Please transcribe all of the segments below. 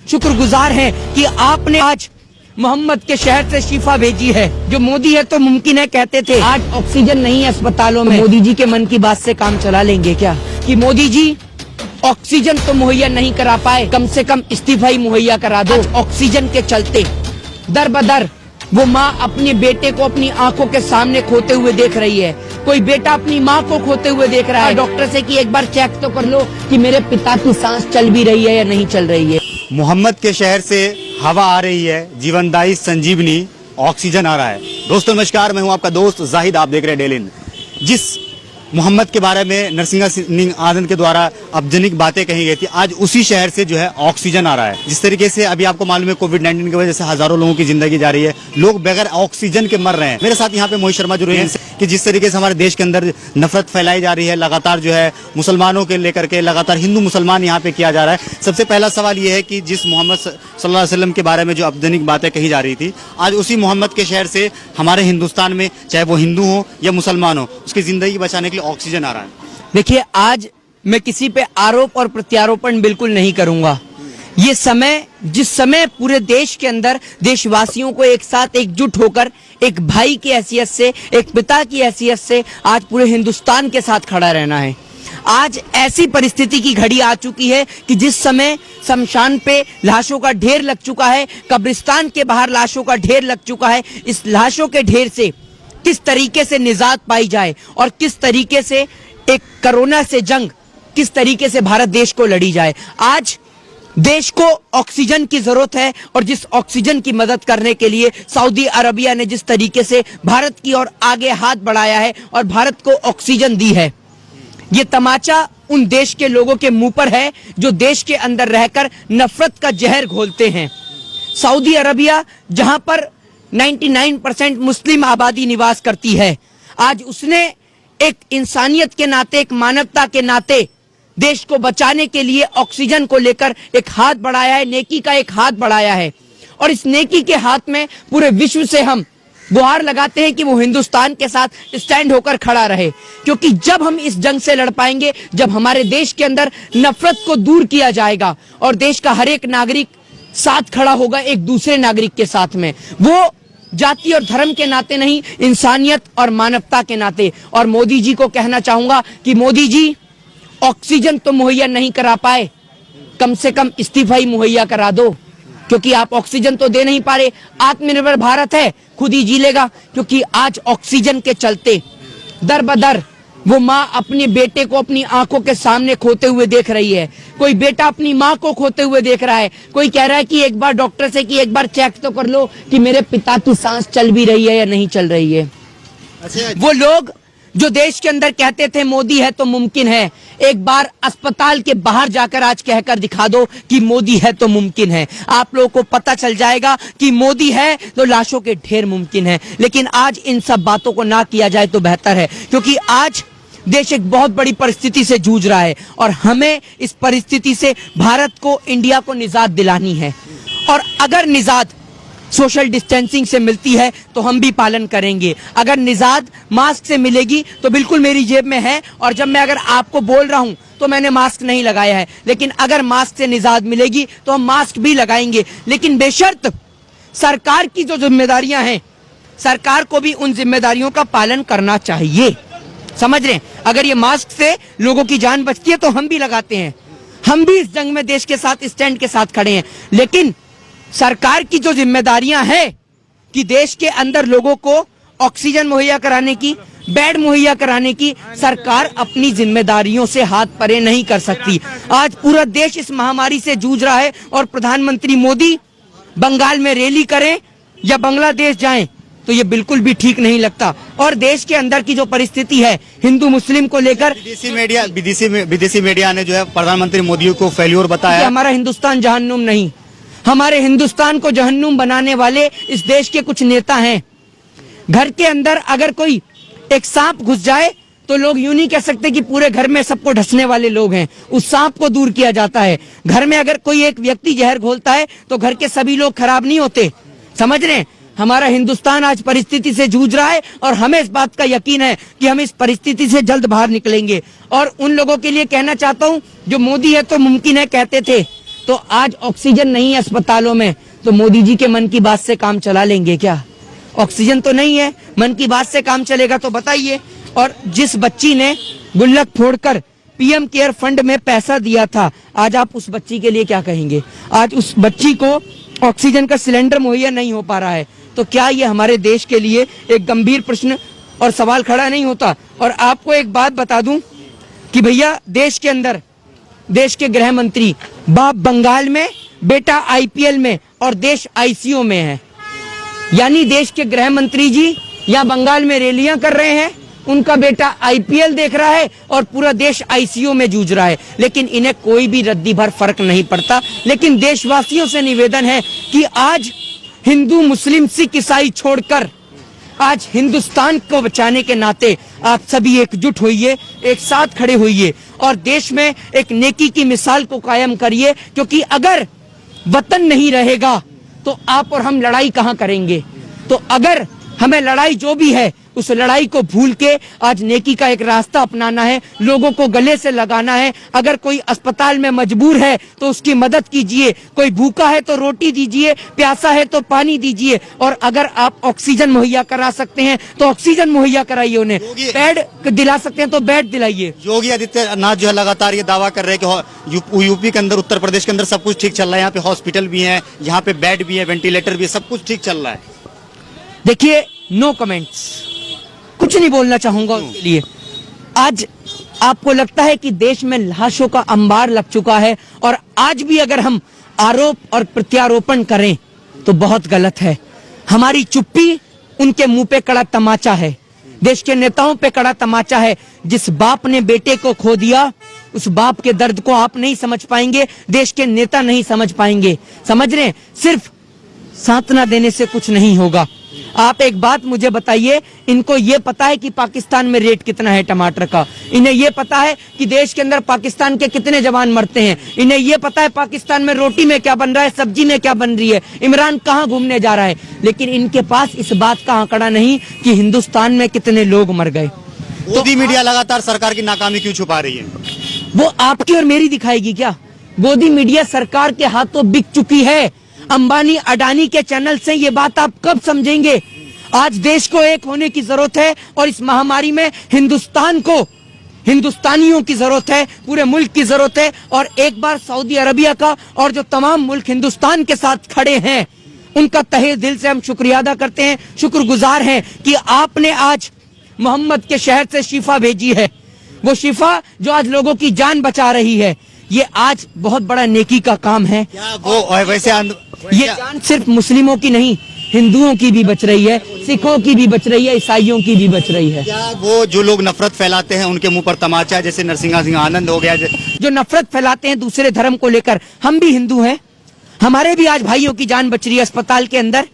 शुक्रगुजार हैं कि आपने आज मोहम्मद के शहर से शिफा भेजी है। जो मोदी है तो मुमकिन है कहते थे, आज ऑक्सीजन नहीं है अस्पतालों में, मोदी जी के मन की बात से काम चला लेंगे क्या? कि मोदी जी ऑक्सीजन तो मुहैया नहीं करा पाए, कम से कम इस्तीफा ही मुहैया करा दो। ऑक्सीजन के चलते दर बदर वो माँ अपने बेटे को अपनी आंखों के सामने खोते हुए देख रही है। कोई बेटा अपनी माँ को खोते हुए देख रहा है डॉक्टर से कि एक बार चेक तो कर लो कि मेरे पिता की सांस चल भी रही है या नहीं चल रही है। मोहम्मद के शहर से हवा आ रही है, जीवनदायी संजीवनी ऑक्सीजन आ रहा है। दोस्तों नमस्कार, मैं हूं आपका दोस्त जाहिद, आप देख रहे हैं डेली इन। जिस मोहम्मद के बारे में नरसिंहा सिंह आनंद के द्वारा अपजनिक बातें कही गई थी, आज उसी शहर से जो है ऑक्सीजन आ रहा है। जिस तरीके से अभी आपको मालूम है कोविड-19 की वजह से हजारों लोगों की जिंदगी जा रही है, लोग बगैर ऑक्सीजन के मर रहे हैं। मेरे साथ यहाँ पे मोहित शर्मा जुड़े हैं कि जिस तरीके से हमारे देश के अंदर नफरत फैलाई जा रही है, लगातार जो है मुसलमानों के लेकर के लगातार हिंदू मुसलमान यहाँ पे किया जा रहा है। सबसे पहला सवाल ये है कि जिस मोहम्मद सल्लल्लाहु अलैहि वसल्लम के बारे में जो अपजनिक बातें कही जा रही थी, आज उसी मोहम्मद के शहर से हमारे हिंदुस्तान में चाहे वो हिंदू हो या मुसलमान हो, उसकी जिंदगी बचाने के लिए ऑक्सीजन आ रहा है। देखिए, आज मैं किसी पे आरोप और प्रत्यारोपण बिल्कुल नहीं करूंगा। ये समय, जिस समय पूरे देश के अंदर देशवासियों को एक साथ एकजुट होकर एक भाई की हैसियत से, एक पिता की हैसियत से आज पूरे हिंदुस्तान के साथ खड़ा रहना है। आज ऐसी परिस्थिति की घड़ी आ चुकी है कि जिस समय शमशान पे लाशों का ढेर लग चुका है, कब्रिस्तान के बाहर लाशों का ढेर लग चुका है, इस लाशों के ढेर से किस तरीके से निजात पाई जाए और किस तरीके से एक कोरोना से जंग किस तरीके से भारत देश को लड़ी जाए। आज देश को ऑक्सीजन की जरूरत है और जिस ऑक्सीजन की मदद करने के लिए सऊदी अरबिया ने जिस तरीके से भारत की ओर आगे हाथ बढ़ाया है और भारत को ऑक्सीजन दी है, ये तमाचा उन देश के लोगों के मुंह पर है जो देश के अंदर रहकर नफरत का जहर घोलते हैं। सऊदी अरबिया, जहां पर 99% मुस्लिम आबादी निवास करती है, आज उसने एक इंसानियत के नाते, एक मानवता के नाते देश को बचाने के लिए ऑक्सीजन को लेकर एक हाथ बढ़ाया है, नेकी का एक हाथ बढ़ाया है। और इस नेकी के हाथ में पूरे विश्व से हम गुहार लगाते हैं कि वो हिंदुस्तान के साथ स्टैंड होकर खड़ा रहे, क्योंकि जब हम इस जंग से लड़ पाएंगे, जब हमारे देश के अंदर नफरत को दूर किया जाएगा और देश का हर एक नागरिक साथ खड़ा होगा एक दूसरे नागरिक के साथ में, वो जाति और धर्म के नाते नहीं, इंसानियत और मानवता के नाते। और मोदी जी को कहना चाहूंगा कि मोदी जी ऑक्सीजन तो मुहैया नहीं करा पाए, कम से कम इस्तीफा ही मुहैया करा दो, क्योंकि आप ऑक्सीजन तो दे नहीं पा रहे। आत्मनिर्भर भारत है, खुद ही जी लेगा, क्योंकि आज ऑक्सीजन के चलते दर बदर वो माँ अपने बेटे को अपनी आंखों के सामने खोते हुए देख रही है। कोई बेटा अपनी माँ को खोते हुए देख रहा है। कोई कह रहा है कि एक बार डॉक्टर से कि एक बार चेक तो कर लो कि मेरे पिता की सांस चल भी रही है या नहीं चल रही है। वो लोग जो देश के अंदर कहते थे मोदी है तो मुमकिन है, एक बार अस्पताल के बाहर जाकर आज कहकर दिखा दो कि मोदी है तो मुमकिन है। आप लोगों को पता चल जाएगा कि मोदी है तो लाशों के ढेर मुमकिन है। लेकिन आज इन सब बातों को ना किया जाए तो बेहतर है, क्योंकि आज देश एक बहुत बड़ी परिस्थिति से जूझ रहा है और हमें इस परिस्थिति से भारत को, इंडिया को निजात दिलानी है। और अगर निजात सोशल डिस्टेंसिंग से मिलती है तो हम भी पालन करेंगे। अगर निजात मास्क से मिलेगी तो बिल्कुल मेरी जेब में है, और जब मैं अगर आपको बोल रहा हूं तो मैंने मास्क नहीं लगाया है, लेकिन अगर मास्क से निजात मिलेगी तो हम मास्क भी लगाएंगे। लेकिन बेशर्त सरकार की जो जिम्मेदारियां हैं, सरकार को भी उन जिम्मेदारियों का पालन करना चाहिए। समझ रहे हैं? अगर ये मास्क से लोगों की जान बचती है तो हम भी लगाते हैं, हम भी इस जंग में देश के साथ, स्टैंड के साथ खड़े हैं। लेकिन सरकार की जो जिम्मेदारियां हैं कि देश के अंदर लोगों को ऑक्सीजन मुहैया कराने की, बेड मुहैया कराने की, सरकार अपनी जिम्मेदारियों से हाथ परे नहीं कर सकती। आज पूरा देश इस महामारी से जूझ रहा है और प्रधानमंत्री मोदी बंगाल में रैली करें या बांग्लादेश जाएं तो ये बिल्कुल भी ठीक नहीं लगता। और देश के अंदर की जो परिस्थिति है हिंदू मुस्लिम को लेकर, विदेशी मीडिया ने जो है प्रधानमंत्री मोदी को फेल्योर बताया। हमारा हिंदुस्तान जहन्नुम नहीं, हमारे हिंदुस्तान को जहन्नुम बनाने वाले इस देश के कुछ नेता हैं। घर के अंदर अगर कोई एक सांप घुस जाए तो लोग यूं नहीं कह सकते कि पूरे घर में सबको ढसने वाले लोग हैं, उस सांप को दूर किया जाता है। घर में अगर कोई एक व्यक्ति जहर घोलता है तो घर के सभी लोग खराब नहीं होते। समझ रहे हैं? हमारा हिंदुस्तान आज परिस्थिति से जूझ रहा है और हमें इस बात का यकीन है कि हम इस परिस्थिति से जल्द बाहर निकलेंगे। और उन लोगों के लिए कहना चाहता हूं जो मोदी है तो मुमकिन है कहते थे, तो आज ऑक्सीजन नहीं है अस्पतालों में, तो मोदी जी के मन की बात से काम चला लेंगे क्या? ऑक्सीजन तो नहीं है, मन की बात से काम चलेगा तो बताइए। और जिस बच्ची ने गुल्लक फोड़कर पीएम केयर फंड में पैसा दिया था, आज आप उस बच्ची के लिए क्या कहेंगे? आज उस बच्ची को ऑक्सीजन का सिलेंडर मुहैया नहीं हो पा रहा है, तो क्या ये हमारे देश के लिए एक गंभीर प्रश्न और सवाल खड़ा नहीं होता? और आपको एक बात बता दूं कि भैया देश के अंदर देश के गृह मंत्री बाप बंगाल में, बेटा आईपीएल में और देश आईसीयू में है। यानी देश के गृह मंत्री जी या बंगाल में रैलियां कर रहे हैं, उनका बेटा आईपीएल देख रहा है और पूरा देश आईसीयू में जूझ रहा है, लेकिन इन्हें कोई भी रद्दी भर फर्क नहीं पड़ता। लेकिन देशवासियों से निवेदन है कि आज हिंदू मुस्लिम सिख ईसाई छोड़कर आज हिंदुस्तान को बचाने के नाते आप सभी एकजुट होइए, एक साथ खड़े होइए और देश में एक नेकी की मिसाल को कायम करिए, क्योंकि अगर वतन नहीं रहेगा तो आप और हम लड़ाई कहां करेंगे? तो अगर हमें लड़ाई जो भी है उस लड़ाई को भूल के आज नेकी का एक रास्ता अपनाना है, लोगों को गले से लगाना है। अगर कोई अस्पताल में मजबूर है तो उसकी मदद कीजिए, कोई भूखा है तो रोटी दीजिए, प्यासा है तो पानी दीजिए, और अगर आप ऑक्सीजन मुहैया करा सकते हैं तो ऑक्सीजन मुहैया कराइए, उन्हें बेड दिला सकते हैं तो बेड दिलाइए। योगी आदित्यनाथ जो है लगातार ये दावा कर रहे हैं कि यूपी के अंदर, उत्तर प्रदेश के अंदर सब कुछ ठीक चल रहा है, यहाँ पे हॉस्पिटल भी है, यहाँ पे बेड भी है, वेंटिलेटर भी है, सब कुछ ठीक चल रहा है। देखिए, नो कमेंट्स, कुछ नहीं बोलना चाहूंगा उसके लिए। आज आपको लगता है कि देश में लाशों का अंबार लग चुका है, और आज भी अगर हम आरोप और प्रत्यारोपण करें तो बहुत गलत है। हमारी चुप्पी उनके मुंह पे कड़ा तमाचा है, देश के नेताओं पे कड़ा तमाचा है। जिस बाप ने बेटे को खो दिया, उस बाप के दर्द को आप नहीं समझ पाएंगे, देश के नेता नहीं समझ पाएंगे। समझ रहे हैं? सिर्फ सांत्वना देने से कुछ नहीं होगा। आप एक बात मुझे बताइए, इनको ये पता है कि पाकिस्तान में रेट कितना है टमाटर का? इन्हें ये पता है कि देश के अंदर पाकिस्तान के कितने जवान मरते हैं? इन्हें ये पता है पाकिस्तान में रोटी में क्या बन रहा है, सब्जी में क्या बन रही है, इमरान कहाँ घूमने जा रहा है? लेकिन इनके पास इस बात का आंकड़ा नहीं कि हिंदुस्तान में कितने लोग मर गए। मोदी मीडिया लगातार सरकार की नाकामी क्यों छुपा रही है? वो आपकी और मेरी दिखाएगी क्या? गोदी मीडिया सरकार के हाथों बिक चुकी है। अंबानी अडानी के चैनल से ये बात आप कब समझेंगे? आज देश को एक होने की जरूरत है, और इस महामारी में हिंदुस्तान को, हिंदुस्तानियों की जरूरत है, पूरे मुल्क की जरूरत है। और एक बार सऊदी अरबिया का और जो तमाम मुल्क हिंदुस्तान के साथ खड़े हैं, उनका तहे दिल से हम शुक्रिया अदा करते हैं, शुक्रगुजार हैं कि आपने आज मोहम्मद के शहर से शिफा भेजी है। वो शिफा जो आज लोगों की जान बचा रही है, ये आज बहुत बड़ा नेकी का काम है। क्या वो वैसे ये जान सिर्फ मुस्लिमों की नहीं, हिंदुओं की भी बच रही है, सिखों की भी बच रही है, ईसाइयों की भी बच रही है। क्या वो जो लोग नफरत फैलाते हैं उनके मुंह पर तमाचा, जैसे नरसिंहा सिंह आनंद हो गया, जो नफरत फैलाते हैं दूसरे धर्म को लेकर, हम भी हिंदू हैं, हमारे भी आज भाइयों की जान बच रही है अस्पताल के अंदर,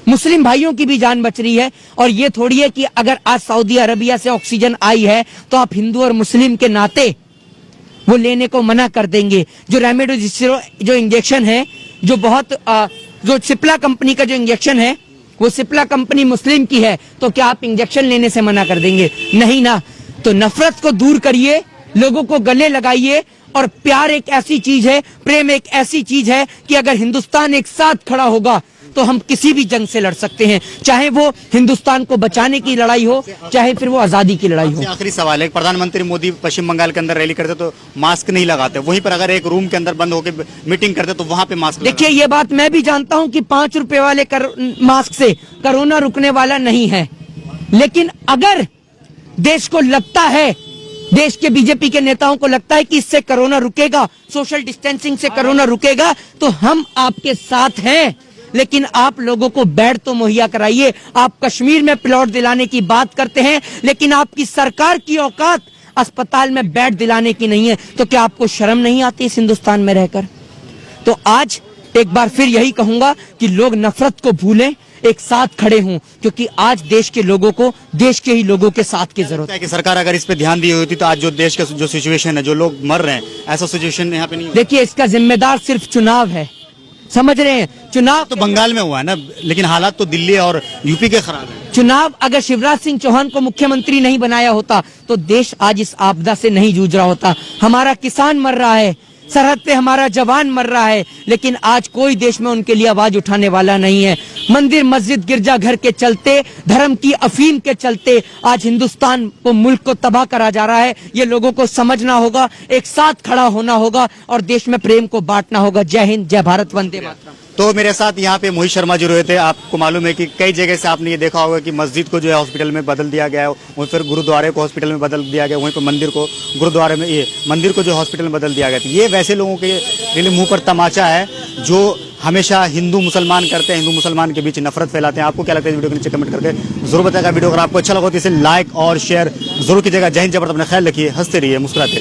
मुस्लिम भाइयों की भी जान बच रही है। और ये थोड़ी है कि अगर आज सऊदी अरबिया से ऑक्सीजन आई है तो आप हिंदू और मुस्लिम के नाते वो लेने को मना कर देंगे। जो रेमडेसिविर जो इंजेक्शन है, जो बहुत जो सिप्ला कंपनी का जो इंजेक्शन है, वो सिप्ला कंपनी मुस्लिम की है, तो क्या आप इंजेक्शन लेने से मना कर देंगे? नहीं ना। तो नफरत को दूर करिए, लोगों को गले लगाइए, और प्यार एक ऐसी चीज है, प्रेम एक ऐसी चीज है कि अगर हिंदुस्तान एक साथ खड़ा होगा तो हम किसी भी जंग से लड़ सकते हैं, चाहे वो हिंदुस्तान को बचाने की लड़ाई हो, चाहे फिर वो आजादी की लड़ाई हो। आखिरी सवाल है, प्रधानमंत्री मोदी पश्चिम बंगाल के अंदर रैली करते तो मास्क नहीं लगाते, वहीं पर अगर एक रूम के अंदर बंद होकर मीटिंग करते तो वहां पे मास्क। देखिए, ये बात मैं भी जानता हूं कि 5 रुपए वाले मास्क से कोरोना रुकने वाला नहीं है, लेकिन अगर देश को लगता है, देश के बीजेपी के नेताओं को लगता है कि इससे कोरोना रुकेगा, सोशल डिस्टेंसिंग से कोरोना रुकेगा, तो हम आपके साथ हैं। लेकिन आप लोगों को बेड तो मुहैया कराइए। आप कश्मीर में प्लॉट दिलाने की बात करते हैं, लेकिन आपकी सरकार की औकात अस्पताल में बेड दिलाने की नहीं है, तो क्या आपको शर्म नहीं आती इस हिंदुस्तान में रहकर? तो आज एक बार फिर यही कहूंगा कि लोग नफरत को भूलें, एक साथ खड़े हों, क्योंकि आज देश के लोगों को देश के ही लोगों के साथ की जरूरत है। कि सरकार अगर इस पे ध्यान दी होती तो आज जो देश का जो सिचुएशन है, जो लोग मर रहे हैं, ऐसा सिचुएशन यहाँ पे नहीं। देखिए, इसका जिम्मेदार सिर्फ चुनाव है, समझ रहे हैं? चुनाव तो बंगाल में हुआ है ना, लेकिन हालात तो दिल्ली और यूपी के खराब है। चुनाव अगर शिवराज सिंह चौहान को मुख्यमंत्री नहीं बनाया होता तो देश आज इस आपदा से नहीं जूझ रहा होता। हमारा किसान मर रहा है, सरहद पे हमारा जवान मर रहा है, लेकिन आज कोई देश में उनके लिए आवाज उठाने वाला नहीं है। मंदिर मस्जिद गिरजा घर के चलते, धर्म की अफीम के चलते आज हिंदुस्तान को, मुल्क को तबाह करा जा रहा है। ये लोगों को समझना होगा, एक साथ खड़ा होना होगा और देश में प्रेम को बांटना होगा। जय हिंद, जय भारत, वंदे मातरम। तो मेरे साथ यहाँ पे मोहित शर्मा जी रहे थे। आपको मालूम है कि कई जगह से आपने ये देखा होगा कि मस्जिद को जो है हॉस्पिटल में बदल दिया गया है, वहीं पर गुरुद्वारे को हॉस्पिटल में बदल दिया गया, वहीं पर मंदिर को गुरुद्वारे में, ये मंदिर को जो हॉस्पिटल में बदल दिया गया। तो ये वैसे लोगों के लिए मुंह पर तमाचा है जो हमेशा हिंदू मुसलमान करते हैं, हिंदू मुसलमान के बीच नफरत फैलाते हैं। आपको क्या लगता है? वीडियो के नीचे कमेंट करके जरूर बताएगा। वीडियो अगर आपको अच्छा लगा तो इसे लाइक और शेयर जरूर कीजिएगा। जय हिंद, जय भारत, अपना ख्याल रखिए, हंसते रहिए, मुस्कुराते रहिए।